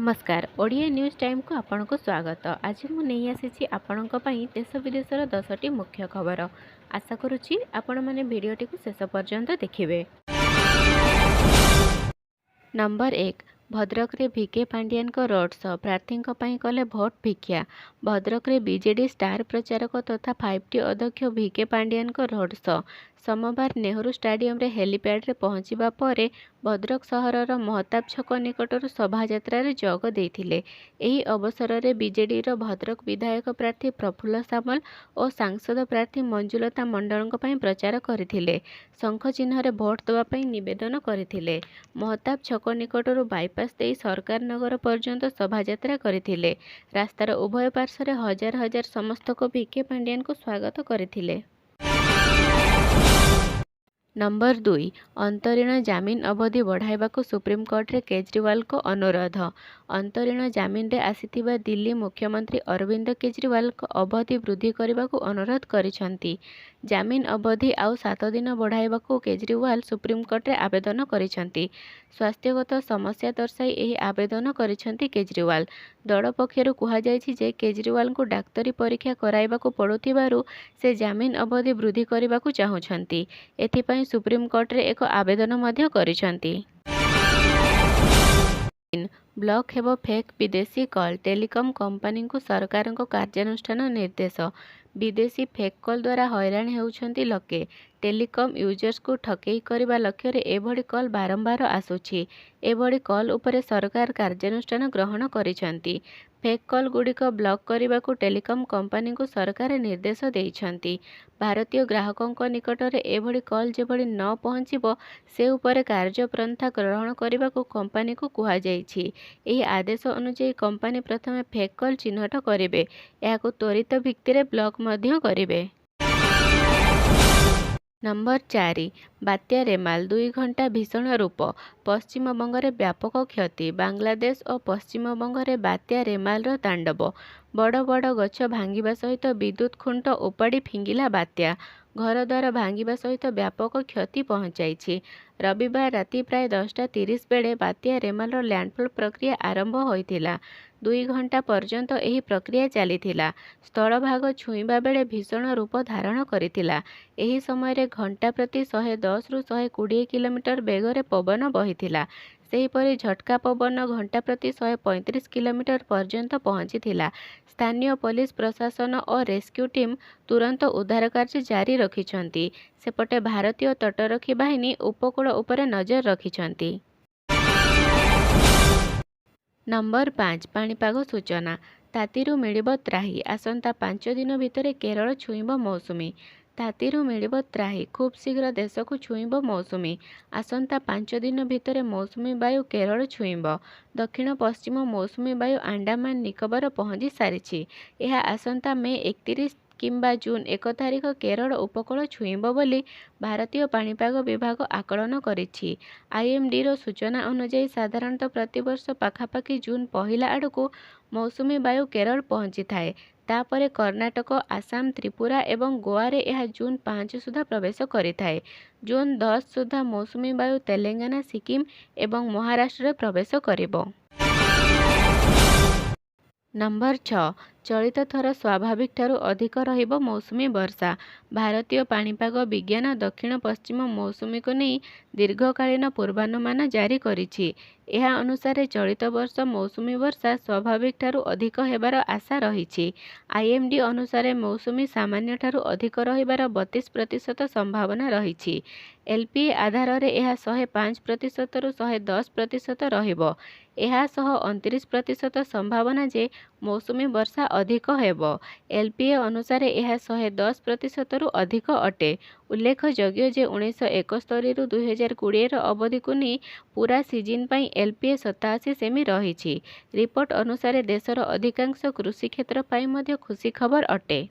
नमस्कार Odia news time को आपन को स्वागत। आज मु नहीं आसी आपण देश विदेशर 10टी मुख्य खबर। आशा करुच्ची आपण मैंने भिडटी को शेष पर्यंत देखिए। नंबर 1 भद्रक रे भिके पांडियान को रोड शो प्रार्थी कले भोट भिक्षा। भद्रक रे बीजेडी स्टार प्रचारक तथा 5T अध्यक्ष भिके पांडियान को रोड शो सोमवार नेहरू स्टाडियम रे हेलीपैड रे पहुंचीबा परे भद्रक सहरर महताब छक निकटर शोभायात्रा रे जोग देइथिले। एही अवसर रे बीजेडी रो भद्रक विधायक प्रार्थी प्रफुल्ल सामल और सांसद प्रार्थी मंजुलता मंडलक पई प्रचार करथिले। शंख चिन्ह रे भोट देवा पई निवेदन करथिले। महताब छक निकटर बाईपास दे सरकार नगर पर्यंत शोभायात्रा करथिले। रास्तार उभय पार्श्व हजार हजार समस्तक भिके पांडियान को स्वागत करथिले। नंबर 2 अंतरीण जामिन अवधि बढ़ाइबाकू सुप्रीमकोर्ट रे केजरीवाल को अनुरोध। अंतरीण जामिन रे आसीथिबा दिल्ली मुख्यमंत्री अरविंद केजरीवाल को अवधि वृद्धि करबाकू अनुरोध करिसंती। जामिन अवधि आउ 7 दिन बढ़ाइबाकू केजरीवाल सुप्रीमकोर्ट रे आवेदन करिसंती। स्वास्थ्यगत समस्या दर्शाई एही आवेदन करिसंती केजरीवाल। दल पक्षरु कुहा जायछि जे केजरीवाल को डाक्तरी परीक्षा कराइबाकू पड़ुथिबारु से जामिन अवधि वृद्धि करबाकू चाहुछंती। एथिपई सुप्रीमकोर्ट रे एक आवेदन मध्य करिसंती। ब्लॉक हेब फेक विदेशी कॉल टेलीकॉम कंपनी को सरकार को कार्यानुष्ठान निर्देश। विदेशी फेक कॉल द्वारा हैरान होउछंती लोके। टेलीकॉम यूजर्स को ठकेई करबा लक्ष्य रे एभली कॉल बारंबार आसुछि। एभली कॉल उपरे सरकार कार्यानुष्ठान ग्रहण करिसंती। फेक कॉल गुड़िक ब्लॉक करने को टेलीकॉम कंपनी को सरकार निर्देश देइछंती। भारतीय ग्राहकों निकट में एभली कॉल जेभली न पहुँचब से उपरे कार्यपंथा ग्रहण करने को कंपनी को कुहा जाइछि। एही आदेश अनुसार कंपनी प्रथमे फेक कॉल चिन्हट करेंगे, याको त्वरित भित्तिरे ब्लॉक मध्य करेंगे। नंबर 4 बात्या रेमाल 2 घंटा भीषण रूप पश्चिमबंग में व्यापक क्षति। बांग्लादेश और पश्चिमबंग में बात्या रेमाल तांडव। बड़ बड़ गछ भांगिबा सहित विद्युत खुंट उपाड़ी फिंगिला बात्या। घरद्वार भांगिबा सहित व्यापक क्षति पहुंचाइछि। रविवार राति प्राय 10:30 बेले बात्या रेमाल लैंडफॉल प्रक्रिया आरंभ होइथिला। 2 घंटा पर्यंत एही प्रक्रिया चलीथिला। स्थलभाग छुईबा बेले भीषण रूप धारण करिथिला। एही समय घंटा प्रति 110 ରୁ 120 किलोमीटर बेगरे पवन बहिथिला। सेहीपरि झटका पवन घंटा प्रति 135 किलोमीटर पर्यंत पहुंचीथिला। स्थानीय पुलिस प्रशासन और रेस्क्यू टीम तुरंत उद्धार कार्य जारी रखिछंती। सेपटे भारतीय तटरक्षी बाहिनी उपकूल उपरे नजर रखिछंती। नंबर 5 पाणीपाग सूचना। तातीरू मिलिब त्राही। आसंता 5 दिन भितर केरल छुईब मौसुमी। तातीरू मिलिब त्राही। खूब शीघ्र देश को छुईब मौसुमी। आसंता 5 दिन भितर मौसुमी वायु केरल छुईब। दक्षिण पश्चिम मौसुमी वायु अंडमान निकोबर पहुंची सारिछि। यह आसंता मे 31 किंबा जून 1 तारिख केरल उपकूल छुईब बोली भारतीय पाणीपाग विभाग आकलन करिछि। आईएमडी रो सूचना अनुसार साधारणतः प्रतिवर्ष पाखापाखि जून पहिला आड़कू मौसुमी वायु केरल पहुंची थाए। तापरे कर्णाटक, आसाम, त्रिपुरा एवं गोवा रे यह जून 5 सुधा प्रवेश करिथाए। जून 10 सुधा मौसुमी वायु तेलंगाना, सिक्किम एवं महाराष्ट्र प्रवेश करिबो। नंबर 6 चलित थर स्वाभाविक ठारू अधिक रहिबो मौसुमी वर्षा। भारतीय पाणीपाग विज्ञान दक्षिण पश्चिम मौसुमी को नहीं दीर्घकालीन पूर्वानुमान जारी करिछि। यह अनुसार चलित वर्ष मौसुमी वर्षा स्वाभाविक ठारू अधिक हेबार आशा रहिछि। आईएमडी अनुसार मौसुमी सामान्य ठारू अधिक रहिबार 32% संभावना रहिछि। एलपीए आधार रे यह 105% ରୁ 110% रहिबो। यह 29% संभावना जे मौसुमी वर्षा अधिक हेबो। एलपीए अनुसार यह 110% ରୁ अधिक अटे। उल्लेखयोग्य जे 1971 ରୁ 2020 अवधि को नहीं पूरा सीजन पर एलपीए 87 सेमी रही। रिपोर्ट अनुसार देशर अधिकांश कृषि क्षेत्र पर मध्य खुशी खबर अटे।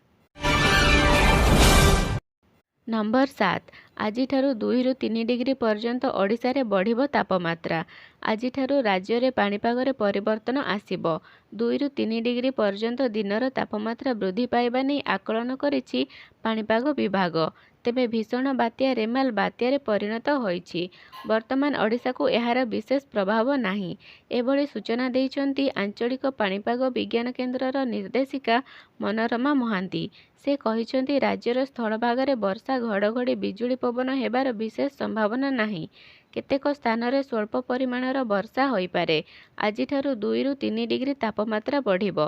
नंबर 7 आज 2 ରୁ 3 डिग्री पर्यंत ओडिशा रे बढ़िबो तापमात्रा। आज राज्य रे पाणीपाग रे परिवर्तन आसिबो। 2 ରୁ 3 डिग्री पर्यंत दिनर तापमात्रा वृद्धि पाइबा नहीं आकलन करिछि पाणीपाग विभाग। ତେବେ ଭୀଷଣ ବାତ୍ୟା ରେମାଲ ବାତ୍ୟାରେ ପରିଣତ ହୋଇଛି। ବର୍ତ୍ତମାନ ଓଡ଼ିଶାକୁ ଏହାର ବିଶେଷ ପ୍ରଭାବ ନାହିଁ। ଏଭଳି ସୂଚନା ଦେଇଛନ୍ତି ଆଞ୍ଚଳିକ ପାଣିପାଗ ବିଜ୍ଞାନ କେନ୍ଦ୍ରର ନିର୍ଦ୍ଦେଶିକା ମନୋରମା ମହାନ୍ତି। ସେ କହିଛନ୍ତି ରାଜ୍ୟର ସ୍ଥଳଭାଗରେ ବର୍ଷା ଘଡ଼ଘଡ଼ି ବିଜୁଳି ପବନ ହେବାର ବିଶେଷ ସମ୍ଭାବନା ନାହିଁ। କେତେକ ସ୍ଥାନରେ ସ୍ୱଳ୍ପ ପରିମାଣର ବର୍ଷା ହୋଇପାରେ। ଆଜିଠାରୁ 2ରୁ 3 ଡିଗ୍ରୀ ତାପମାତ୍ରା ବଢ଼ିବ।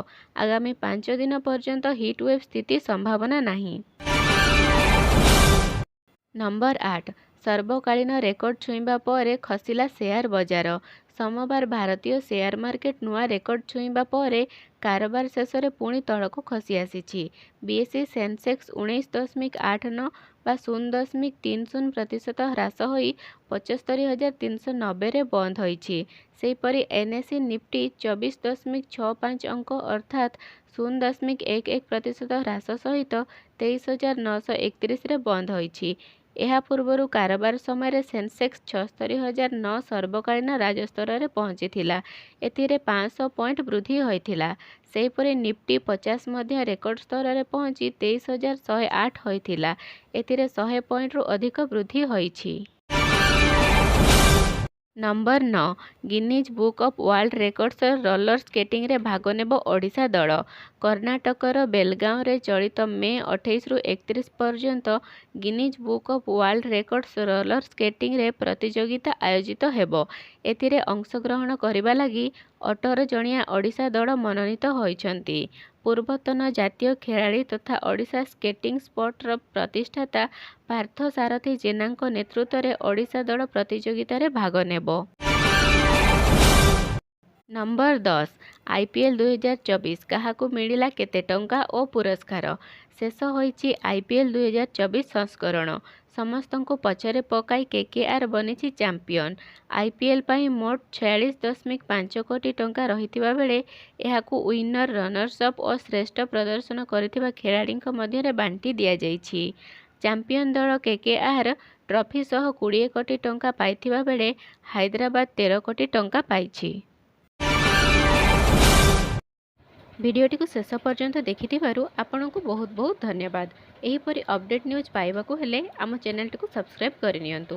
ଆଗାମୀ 5 ଦିନ ପର୍ଯ୍ୟନ୍ତ ହିଟ୍‌ୱେଭ୍ ସ୍ଥିତି ସମ୍ଭାବନା ନାହିଁ। ନମ୍ବର 8 ସର୍ବକାଳୀନ ରେକର୍ଡ ଛୁଇଁବା ପରେ ଖସିଲା ସେୟାର ବଜାର। ସୋମବାର ଭାରତୀୟ ସେୟାର ମାର୍କେଟ ନୂଆ ରେକର୍ଡ ଛୁଇଁବା ପରେ କାରବାର ଶେଷରେ ପୁଣି ତଳକୁ ଖସି ଆସିଛି। ବିଏସ୍ଇ ସେନ୍ସେକ୍ସ 19.89 ବା 0.30% ହ୍ରାସ ହୋଇ 75,390ରେ ବନ୍ଦ ହୋଇଛି। ସେହିପରି ଏନ୍ଏସ୍ଇ ନିଫ୍ଟି 24.65 ଅଙ୍କ ଅର୍ଥାତ୍ 0.11% ହ୍ରାସ ସହିତ 23,931ରେ ବନ୍ଦ ହୋଇଛି। ଏହା ପୂର୍ବରୁ କାରବାର ସମୟରେ ସେନ୍ସେକ୍ସ 76,009 ସର୍ବକାଳୀନ ରାଜସ୍ତରରେ ପହଞ୍ଚିଥିଲା। ଏଥିରେ 500 ପଏଣ୍ଟ ବୃଦ୍ଧି ହୋଇଥିଲା। ସେହିପରି ନିଫ୍ଟି 50 ମଧ୍ୟ ରେକର୍ଡ ସ୍ତରରେ ପହଞ୍ଚି 23,108 ହୋଇଥିଲା। ଏଥିରେ 100 ପଏଣ୍ଟରୁ ଅଧିକ ବୃଦ୍ଧି ହୋଇଛି। Number 9 Guinness book of world ରେକର୍ଡସର ରୋଲର ସ୍କେଟିଂରେ ଭାଗ ନେବ ଓଡ଼ିଶା ଦଳ। କର୍ଣ୍ଣାଟକର ବେଲଗାଁଓରେ ଚଳିତ ମେ 28ରୁ 31 ପର୍ଯ୍ୟନ୍ତ Guinness book of world records roller ସ୍କେଟିଂରେ ପ୍ରତିଯୋଗିତା ଆୟୋଜିତ ହେବ। ଏଥିରେ ଅଂଶଗ୍ରହଣ କରିବା ଲାଗି 18 ଜଣିଆ ଓଡ଼ିଶା ଦଳ ମନୋନୀତ ହୋଇଛନ୍ତି। ପୂର୍ବତନ ଜାତୀୟ ଖେଳାଳି ତଥା ଓଡ଼ିଶା ସ୍କେଟିଂ ସ୍ପୋର୍ଟର ପ୍ରତିଷ୍ଠାତା ପାର୍ଥ ସାରଥୀ ଜେନାଙ୍କ ନେତୃତ୍ୱରେ ଓଡ଼ିଶା ଦଳ ପ୍ରତିଯୋଗିତାରେ ଭାଗ ନେବ। ନମ୍ବର 10 ଆଇପିଏଲ୍ 2024 କାହାକୁ ମିଳିଲା କେତେ ଟଙ୍କା ଓ ପୁରସ୍କାର? ଶେଷ ହୋଇଛି ଆଇପିଏଲ୍ 2024 ସଂସ୍କରଣ। ସମସ୍ତଙ୍କୁ ପଛରେ ପକାଇ କେକେଆର୍ ବନିଛି ଚାମ୍ପିୟନ। ଆଇପିଏଲ୍ ପାଇଁ ମୋଟ 46.5 କୋଟି ଟଙ୍କା ରହିଥିବା ବେଳେ ଏହାକୁ ୱିନର, ରନର୍ସ ଅପ୍ ଓ ଶ୍ରେଷ୍ଠ ପ୍ରଦର୍ଶନ କରିଥିବା ଖେଳାଳିଙ୍କ ମଧ୍ୟରେ ବାଣ୍ଟି ଦିଆଯାଇଛି। ଚାମ୍ପିୟନ ଦଳ କେକେଆର୍ ଟ୍ରଫି ସହ 20 କୋଟି ଟଙ୍କା ପାଇଥିବା ବେଳେ ହାଇଦ୍ରାବାଦ 13 କୋଟି ଟଙ୍କା ପାଇଛି। ଭିଡ଼ିଓଟିକୁ ଶେଷ ପର୍ଯ୍ୟନ୍ତ ଦେଖିଥିବାରୁ ଆପଣଙ୍କୁ ବହୁତ ବହୁତ ଧନ୍ୟବାଦ। ଏହିପରି ଅପଡେଟ୍ ନ୍ୟୁଜ୍ ପାଇବାକୁ ହେଲେ ଆମ ଚ୍ୟାନେଲଟିକୁ ସବସ୍କ୍ରାଇବ୍ କରିନିଅନ୍ତୁ।